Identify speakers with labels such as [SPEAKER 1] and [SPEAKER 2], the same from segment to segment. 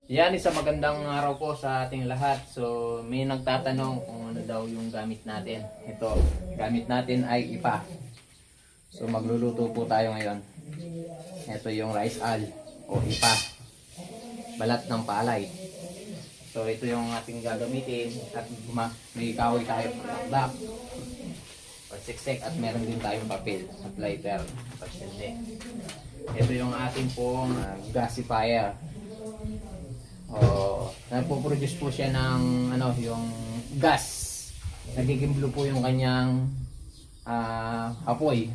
[SPEAKER 1] Yan, isa magandang araw po sa ating lahat. So, may nagtatanong kung ano daw yung gamit natin. Ito, gamit natin ay ipa. So, magluluto po tayo ngayon. Ito yung rice al o ipa. Balat ng palay. So, ito yung ating gagamitin. At may kahoy tayo black or siksik at meron din tayong papel at lighter. Ito yung ating pong gasifier. Nagpo-produce po siya ng yung gas. Nagiging blue po yung kanyang apoy.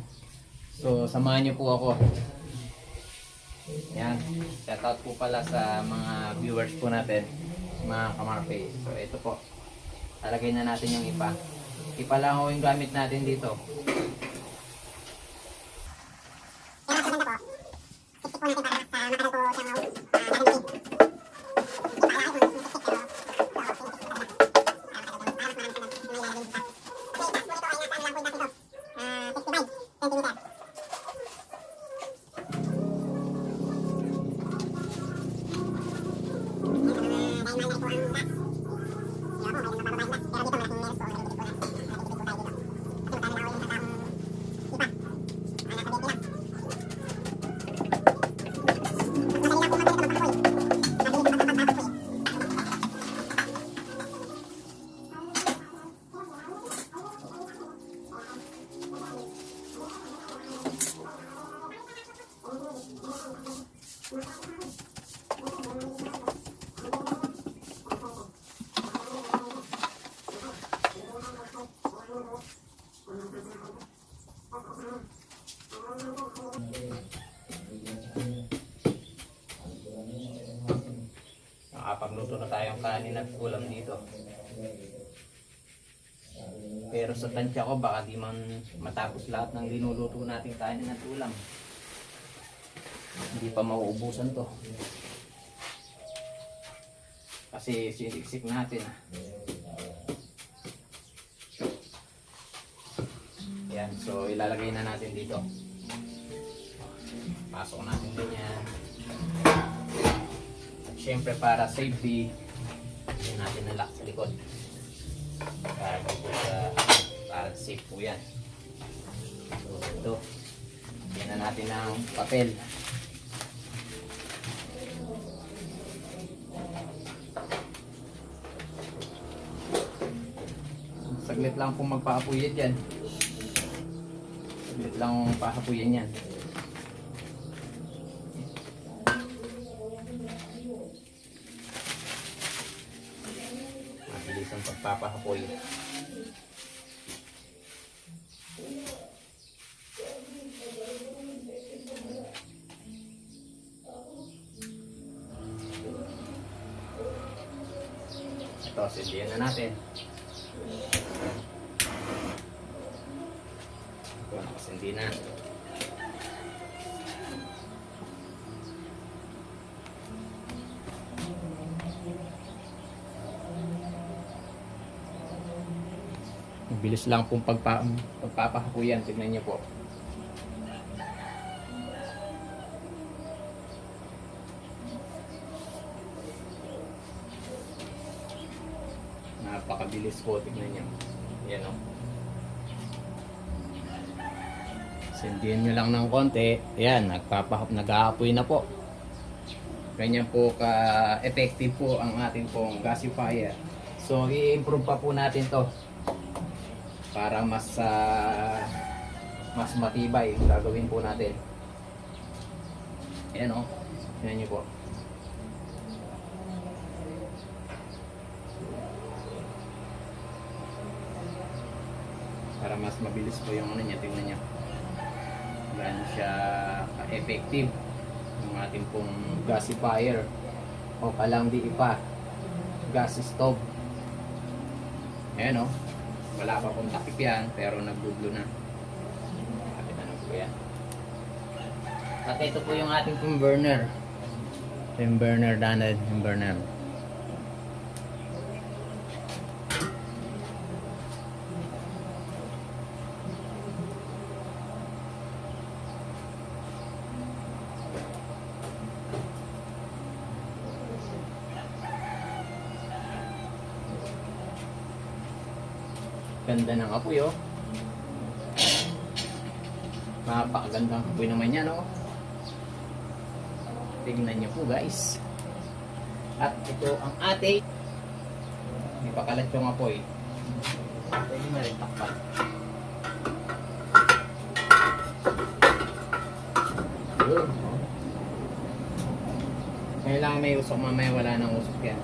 [SPEAKER 1] So samahan niyo po ako. Yan. Shout out po pala sa mga viewers po natin, mga kamarpe. So ito po. Talagay na natin yung ipa. Ipa lang yung gamit natin dito. Nakapagluto na tayong kanin at ulam dito. Pero sa tansya ko baka di man matapos lahat ng linuluto nating kanin at ulam. Hindi pa mauubusan to. Kasi siniksik natin. Yan, so ilalagay na natin dito. Pasok natin ganyan. At syempre para safety, yan natin na-lock sa likod. Para safe po yan. So ito, yan na natin ng papel. Saglit lang kung magpaapuyin yan. Saglit lang pahapuyin yan. Mabilis ang pagpapahapoy. Ito, sindihan na natin. Ito, nakasindi na. Bilis lang pong pagpapahapuyan. Tignan niyo po. Napakabilis po. Tignan niyo. Yan o. Sindihan nyo lang ng konti. Ayan, nag-aapoy na po. Ganyan po ka-effective po ang ating pong gasifier. So, i-improve pa po natin to para mas matibay yung gagawin po natin. Ayan o. Tignan nyo po. Para mas mabilis po yung niya. Tignan nyo. Gaano siya ka-effective yung ating pong gasifier o kalangdi ipa gas stove. Ayan o. Wala pa pong takip yan pero nagbublo na. Kapit na po yan. At ito po yung ating pong burner. Ito yung burner, danad yung burner. Ganda ng apoy oh. Napakagandang apoy naman yan oh. Tingnan nyo po guys. At ito ang ating may pakalat yung apoy. Pwede na rin takpan. Yun. Kailangan may usok, mamaya wala nang usok yan.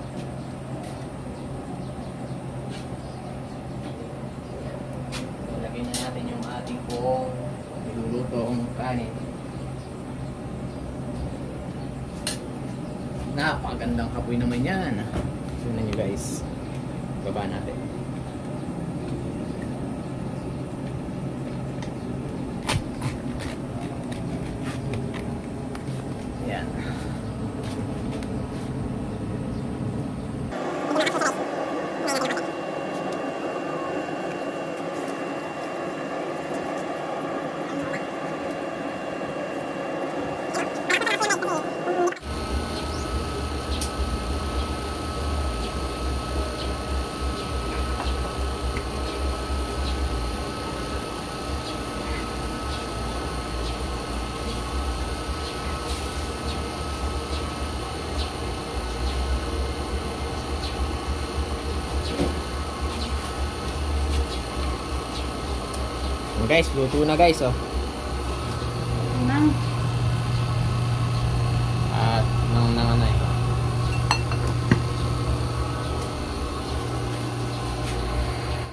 [SPEAKER 1] So, lagyan na natin yung ating pong nilulutong kanin. Napakagandang apoy naman yan. Tignan nyo guys. Baba natin. Yan. Guys, luto na guys oh.